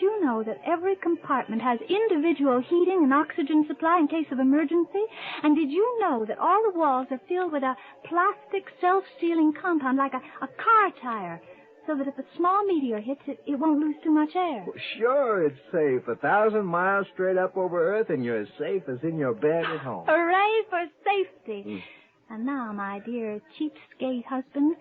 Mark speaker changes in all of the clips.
Speaker 1: you know that every compartment has individual heating and oxygen supply in case of emergency? And did you know that all the walls are filled with a plastic self-sealing compound like a car tire, so that if a small meteor hits it, it won't lose too much air?
Speaker 2: Well, sure, it's safe. 1,000 miles straight up over Earth, and you're as safe as in your bed at home.
Speaker 1: Hooray for safety. And now, my dear cheapskate husband,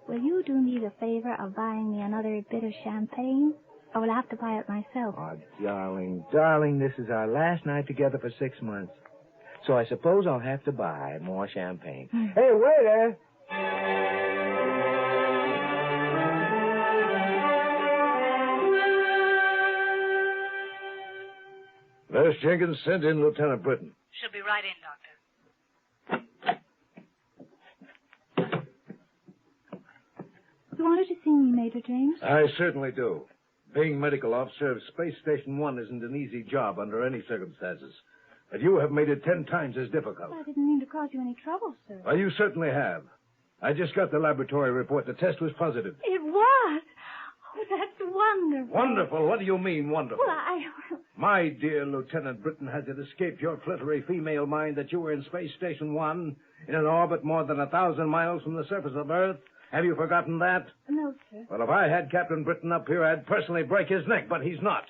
Speaker 1: will you do me the favor of buying me another bit of champagne? Or will I have to buy it myself?
Speaker 2: Oh, darling, this is our last night together for 6 months. So I suppose I'll have to buy more champagne. Hey, waiter!
Speaker 3: Nurse Jenkins, send in Lieutenant Britton.
Speaker 4: She'll be right in, Doctor.
Speaker 1: You wanted to see me, Major James?
Speaker 3: I certainly do. Being medical officer of Space Station 1 isn't an easy job under any circumstances. But you have made it 10 times as difficult.
Speaker 1: I didn't mean to cause you any trouble, sir.
Speaker 3: Well, you certainly have. I just got the laboratory report. The test was positive.
Speaker 1: It was? Oh, that's wonderful.
Speaker 3: Wonderful? What do you mean, wonderful?
Speaker 1: Well,
Speaker 3: My dear Lieutenant Britton, has it escaped your flittery female mind that you were in Space Station 1 in an orbit more than 1,000 miles from the surface of Earth? Have you forgotten that?
Speaker 1: No, sir.
Speaker 3: Well, if I had Captain Britton up here, I'd personally break his neck, but he's not.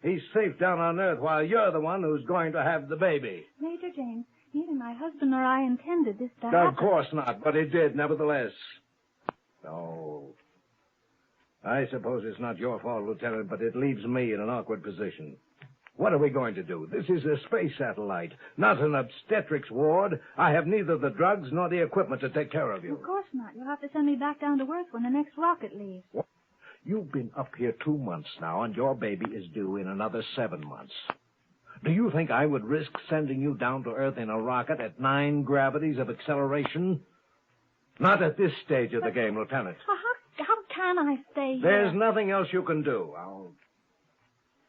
Speaker 3: He's safe down on Earth while you're the one who's going to have the baby.
Speaker 1: Major James, neither my husband nor I intended this to happen.
Speaker 3: Of course not, but it did, nevertheless. Oh. I suppose it's not your fault, Lieutenant, but it leaves me in an awkward position. What are we going to do? This is a space satellite, not an obstetrics ward. I have neither the drugs nor the equipment to take care of you.
Speaker 1: Of course not. You'll have to send me back down to Earth when the next rocket leaves.
Speaker 3: What? You've been up here 2 months now, and your baby is due in another 7 months. Do you think I would risk sending you down to Earth in a rocket at 9 gravities of acceleration? Not at this stage of the game, Lieutenant.
Speaker 1: Well, how can I stay here?
Speaker 3: There's nothing else you can do.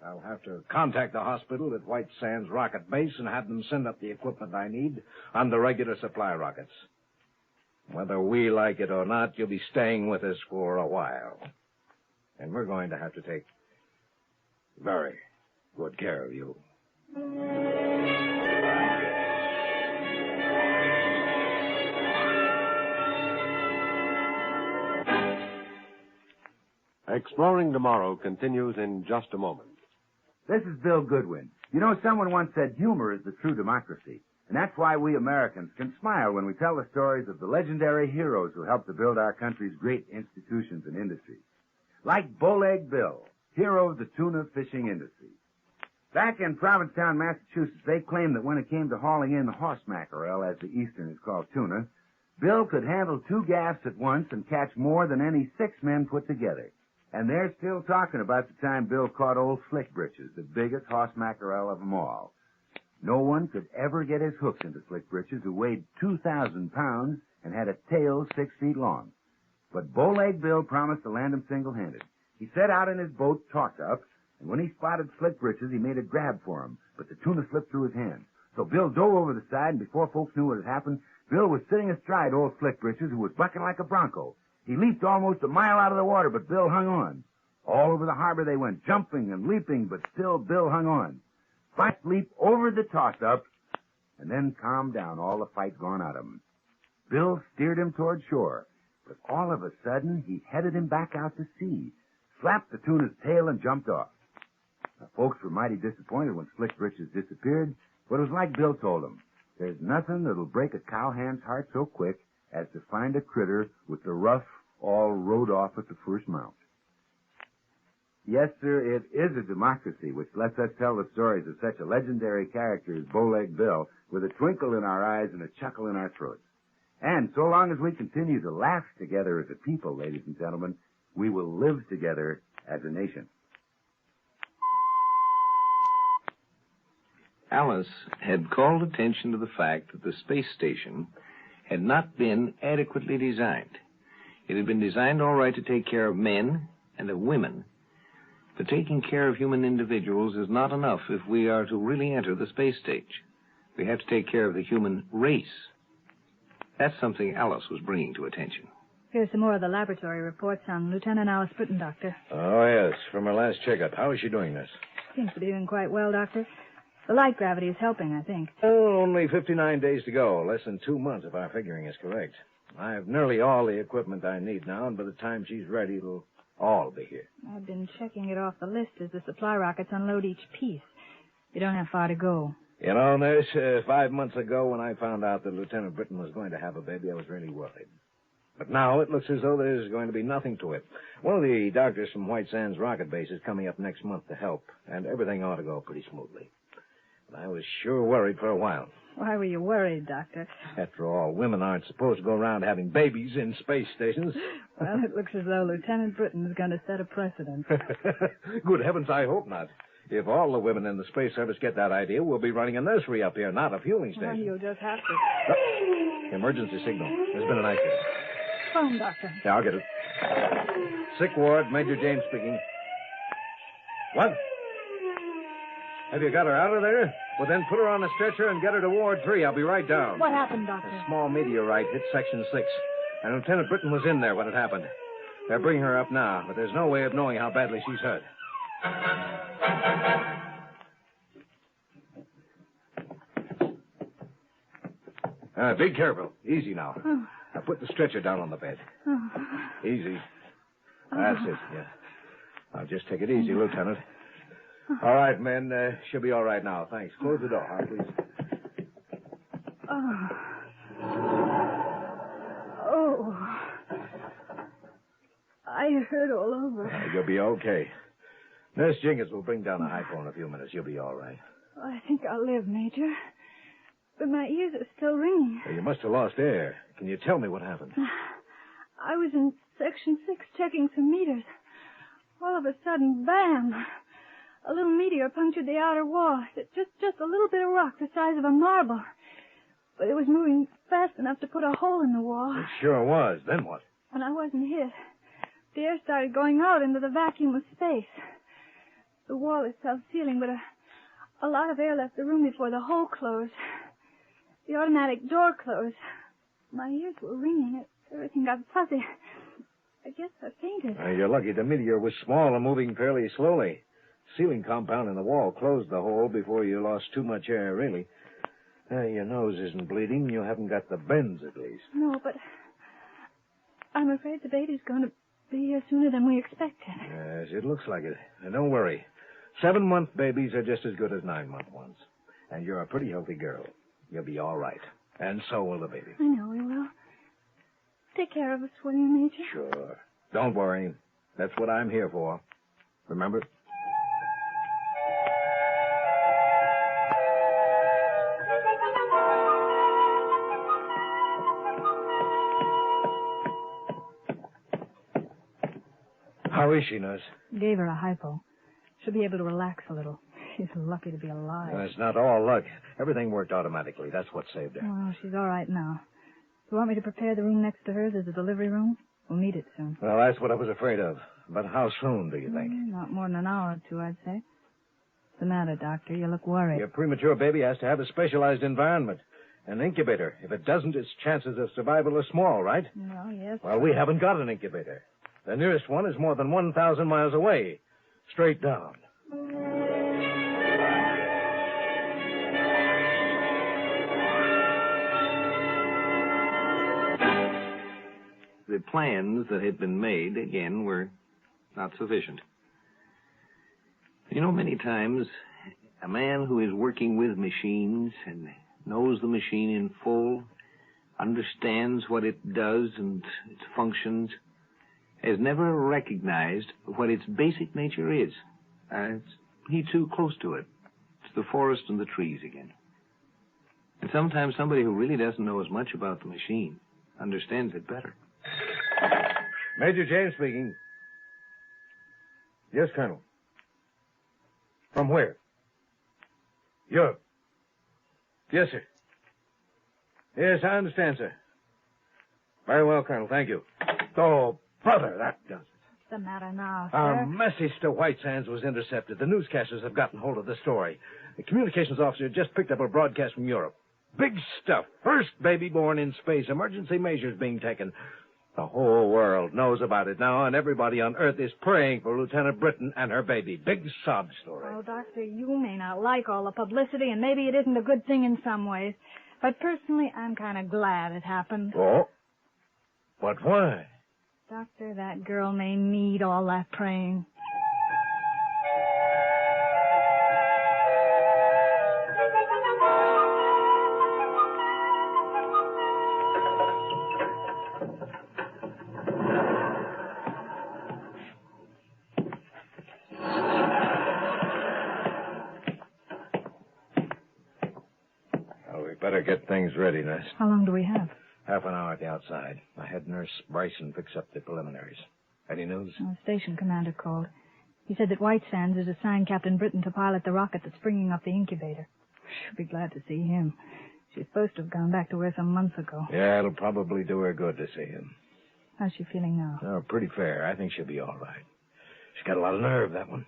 Speaker 3: I'll have to contact the hospital at White Sands Rocket Base and have them send up the equipment I need on the regular supply rockets. Whether we like it or not, you'll be staying with us for a while. And we're going to have to take very good care of you.
Speaker 5: Exploring Tomorrow continues in just a moment.
Speaker 6: This is Bill Goodwin. You know, someone once said humor is the true democracy. And that's why we Americans can smile when we tell the stories of the legendary heroes who helped to build our country's great institutions and industries. Like Bowleg Bill, hero of the tuna fishing industry. Back in Provincetown, Massachusetts, they claimed that when it came to hauling in the horse mackerel, as the Easterners call tuna, Bill could handle 2 gaffs at once and catch more than any 6 men put together. And they're still talking about the time Bill caught old Slick Britches, the biggest horse mackerel of them all. No one could ever get his hooks into Slick Britches, who weighed 2,000 pounds and had a tail 6 feet long. But Bowleg Bill promised to land him single-handed. He set out in his boat, toss-up, and when he spotted Slick Britches, he made a grab for him, but the tuna slipped through his hands. So Bill dove over the side, and before folks knew what had happened, Bill was sitting astride old Slick Britches, who was bucking like a bronco. He leaped almost a mile out of the water, but Bill hung on. All over the harbor they went, jumping and leaping, but still Bill hung on. Fight leap over the toss-up, and then calmed down, all the fight gone out of him. Bill steered him toward shore, but all of a sudden he headed him back out to sea, slapped the tuna's tail, and jumped off. The folks were mighty disappointed when Slick Britches disappeared, but it was like Bill told them. There's nothing that'll break a cowhand's heart so quick as to find a critter with the ruff all rode off at the first mount. Yes, sir, it is a democracy which lets us tell the stories of such a legendary character as Bowleg Bill with a twinkle in our eyes and a chuckle in our throats. And so long as we continue to laugh together as a people, ladies and gentlemen, we will live together as a nation.
Speaker 7: Alice had called attention to the fact that the space station had not been adequately designed. It had been designed all right to take care of men and of women, but taking care of human individuals is not enough if we are to really enter the space stage. We have to take care of the human race. That's something Alice was bringing to attention.
Speaker 4: Here's some more of the laboratory reports on Lieutenant Alice Britton, Doctor.
Speaker 3: Oh, yes, from her last checkup. How is she doing this?
Speaker 4: Seems to be doing quite well, Doctor. The light gravity is helping, I think.
Speaker 3: Oh, only 59 days to go. Less than 2 months, if our figuring is correct. I have nearly all the equipment I need now, and by the time she's ready, it'll all be here.
Speaker 4: I've been checking it off the list as the supply rockets unload each piece. You don't have far to go.
Speaker 3: You know, Nurse, 5 months ago when I found out that Lieutenant Britton was going to have a baby, I was really worried. But now it looks as though there's going to be nothing to it. One of the doctors from White Sands Rocket Base is coming up next month to help, and everything ought to go pretty smoothly. But I was sure worried for a while.
Speaker 4: Why were you worried, Doctor?
Speaker 3: After all, women aren't supposed to go around having babies in space stations.
Speaker 4: Well, it looks as though Lieutenant Britton is going to set a precedent.
Speaker 3: Good heavens, I hope not. If all the women in the Space Service get that idea, we'll be running a nursery up here, not a fueling station.
Speaker 4: Well, you'll just have to.
Speaker 3: Oh, emergency signal. There's been an accident.
Speaker 4: Phone, Doctor.
Speaker 3: Yeah, I'll get it. Sick ward, Major James speaking. What? Have you got her out of there? Well, then put her on a stretcher and get her to Ward 3. I'll be right down.
Speaker 4: What happened, Doctor?
Speaker 3: A small meteorite hit Section 6, and Lieutenant Britton was in there when it happened. They're bringing her up now, but there's no way of knowing how badly she's hurt. Be careful. Easy now.
Speaker 4: Oh.
Speaker 3: Now put the stretcher down on the bed.
Speaker 4: Oh.
Speaker 3: Easy. That's it, yeah. Now just take it easy, Lieutenant. All right, men. She'll be all right now. Thanks. Close the door, please.
Speaker 4: Oh. Oh. I hurt all over.
Speaker 3: You'll be okay. Nurse Jenkins will bring down a hypo in a few minutes. You'll be all right.
Speaker 4: I think I'll live, Major. But my ears are still ringing.
Speaker 3: Well, you must have lost air. Can you tell me what happened?
Speaker 4: I was in Section 6 checking some meters. All of a sudden, bam! A little meteor punctured the outer wall. Just a little bit of rock the size of a marble. But it was moving fast enough to put a hole in the wall.
Speaker 3: It sure was. Then what?
Speaker 4: When I wasn't hit, the air started going out into the vacuum of space. The wall is self-sealing, but a lot of air left the room before the hole closed. The automatic door closed. My ears were ringing. Everything got fuzzy. I guess I fainted.
Speaker 3: You're lucky the meteor was small and moving fairly slowly. Sealing compound in the wall closed the hole before you lost too much air, really. Your nose isn't bleeding. You haven't got the bends, at least.
Speaker 4: No, but I'm afraid the baby's going to be here sooner than we expected.
Speaker 3: Yes, it looks like it. And don't worry. 7-month babies are just as good as 9-month ones. And you're a pretty healthy girl. You'll be all right. And so will the baby.
Speaker 4: I know we will. Take care of us, will you, Major?
Speaker 3: Sure. Don't worry. That's what I'm here for. Remember? How is she, Nurse?
Speaker 4: Gave her a hypo. She'll be able to relax a little. She's lucky to be alive.
Speaker 3: It's not all luck. Everything worked automatically. That's what saved her.
Speaker 4: Well, she's all right now. You want me to prepare the room next to hers as a delivery room? We'll need it soon.
Speaker 3: Well, that's what I was afraid of. But how soon, do you think?
Speaker 4: Not more than an hour or two, I'd say. What's the matter, Doctor? You look worried.
Speaker 3: Your premature baby has to have a specialized environment. An incubator. If it doesn't, its chances of survival are small, right?
Speaker 4: Well, yes.
Speaker 3: Well, we haven't got an incubator. The nearest one is more than 1,000 miles away. Straight down.
Speaker 7: The plans that had been made, again, were not sufficient. You know, many times, a man who is working with machines and knows the machine in full, understands what it does and its functions, has never recognized what its basic nature is. He's too close to it. It's the forest and the trees again. And sometimes somebody who really doesn't know as much about the machine understands it better.
Speaker 3: Major James speaking. Yes, Colonel. From where? Europe. Yes, sir. Yes, I understand, sir. Very well, Colonel. Thank you. Oh, brother, that does it.
Speaker 4: What's the matter now, sir?
Speaker 3: Our message to White Sands was intercepted. The newscasters have gotten hold of the story. The communications officer just picked up a broadcast from Europe. Big stuff. First baby born in space. Emergency measures being taken. The whole world knows about it now, and everybody on Earth is praying for Lieutenant Britton and her baby. Big sob story.
Speaker 4: Oh, Doctor, you may not like all the publicity, and maybe it isn't a good thing in some ways. But personally, I'm kind of glad it happened.
Speaker 3: Oh? But why?
Speaker 4: Doctor, that girl may need all that praying.
Speaker 3: Well, we better get things ready, nurse.
Speaker 4: How long do we have?
Speaker 3: Half an hour at the outside. I had Nurse Bryson fix up the preliminaries. Any news?
Speaker 4: The station commander called. He said that White Sands has assigned Captain Britton to pilot the rocket that's bringing up the incubator. She'll be glad to see him. She's supposed to have gone back to her some months ago.
Speaker 3: Yeah, it'll probably do her good to see him.
Speaker 4: How's she feeling now?
Speaker 3: Oh, pretty fair. I think she'll be all right. She's got a lot of nerve, that one.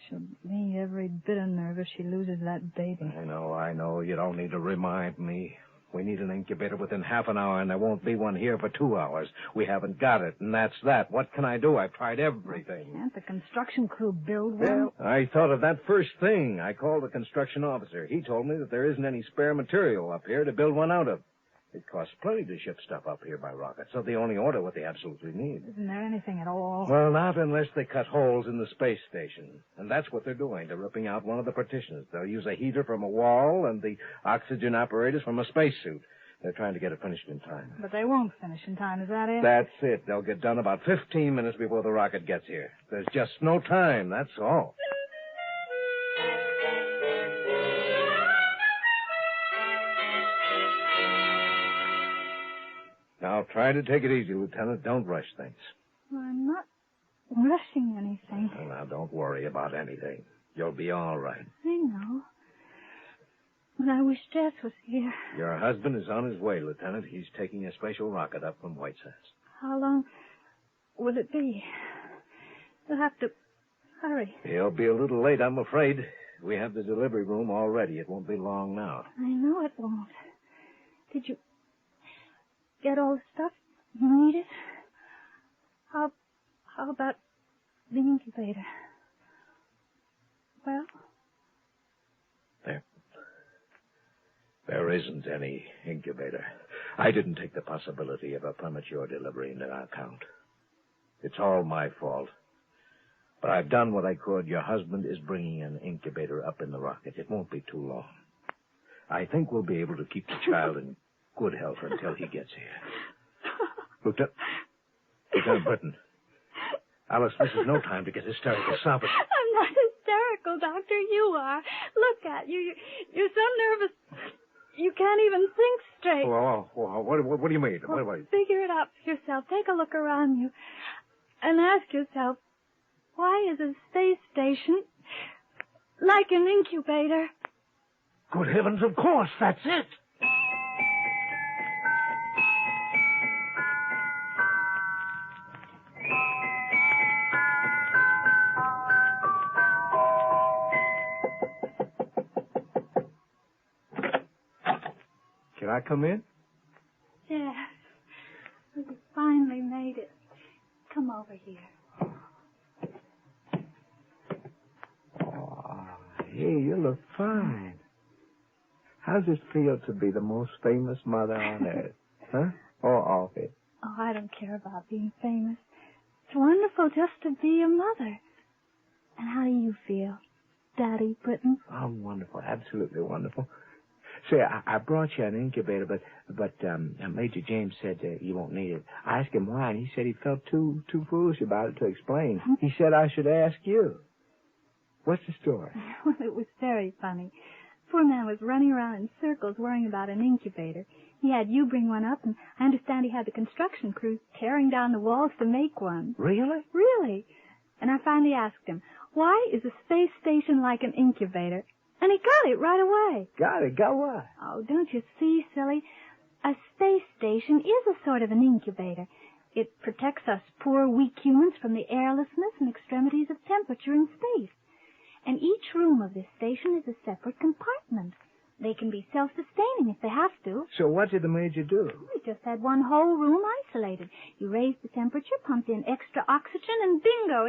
Speaker 4: She'll need every bit of nerve if she loses that baby.
Speaker 3: I know. You don't need to remind me. We need an incubator within half an hour, and there won't be one here for 2 hours. We haven't got it, and that's that. What can I do? I've tried everything.
Speaker 4: Can't the construction crew build one?
Speaker 3: Well, I thought of that first thing. I called the construction officer. He told me that there isn't any spare material up here to build one out of. It costs plenty to ship stuff up here by rocket, so they only order what they absolutely need.
Speaker 4: Isn't there anything at all?
Speaker 3: Well, not unless they cut holes in the space station. And that's what they're doing. They're ripping out one of the partitions. They'll use a heater from a wall and the oxygen apparatus from a spacesuit. They're trying to get it finished in time.
Speaker 4: But they won't finish in time, is that it?
Speaker 3: That's it. They'll get done about 15 minutes before the rocket gets here. There's just no time, that's all. Now, try to take it easy, Lieutenant. Don't rush things.
Speaker 4: Well, I'm not rushing anything.
Speaker 3: Well, now, don't worry about anything. You'll be all right.
Speaker 4: I know. But I wish Jess was here.
Speaker 3: Your husband is on his way, Lieutenant. He's taking a special rocket up from White Sands.
Speaker 4: How long will it be? You'll have to hurry.
Speaker 3: He'll be a little late, I'm afraid. We have the delivery room all ready. It won't be long now.
Speaker 4: I know it won't. Did you get all the stuff you needed? How about the incubator? Well?
Speaker 3: There isn't any incubator. I didn't take the possibility of a premature delivery into account. It's all my fault. But I've done what I could. Your husband is bringing an incubator up in the rocket. It won't be too long. I think we'll be able to keep the child in good health until he gets here. Lieutenant Britton. Alice, this is no time to get hysterical. Stop it.
Speaker 4: I'm not hysterical, Doctor. You are. Look at you. You're so nervous. You can't even think straight.
Speaker 3: What do you mean?
Speaker 4: Well, figure it out for yourself. Take a look around you and ask yourself, why is a space station like an incubator?
Speaker 3: Good heavens, of course. That's it. Can I come in?
Speaker 4: Yes. You finally made it. Come over here.
Speaker 2: Oh, hey, you look fine. How's it feel to be the most famous mother on earth? Huh? Or off it?
Speaker 4: Oh, I don't care about being famous. It's wonderful just to be a mother. And how do you feel, Daddy Britton?
Speaker 2: Oh, wonderful. Absolutely wonderful. Say, I brought you an incubator, but Major James said you won't need it. I asked him why, and he said he felt too foolish about it to explain. He said I should ask you. What's the story?
Speaker 4: Well, it was very funny. Poor man was running around in circles worrying about an incubator. He had you bring one up, and I understand he had the construction crew tearing down the walls to make one.
Speaker 2: Really?
Speaker 4: Really. And I finally asked him, why is a space station like an incubator? And he got it right away.
Speaker 2: Got it? Got what?
Speaker 4: Oh, don't you see, silly? A space station is a sort of an incubator. It protects us poor, weak humans from the airlessness and extremities of temperature in space. And each room of this station is a separate compartment.
Speaker 1: They can be self-sustaining if they have to.
Speaker 2: So what did the Major do?
Speaker 1: We just had one whole room isolated. You raised the temperature, pumped in extra oxygen, and bingo,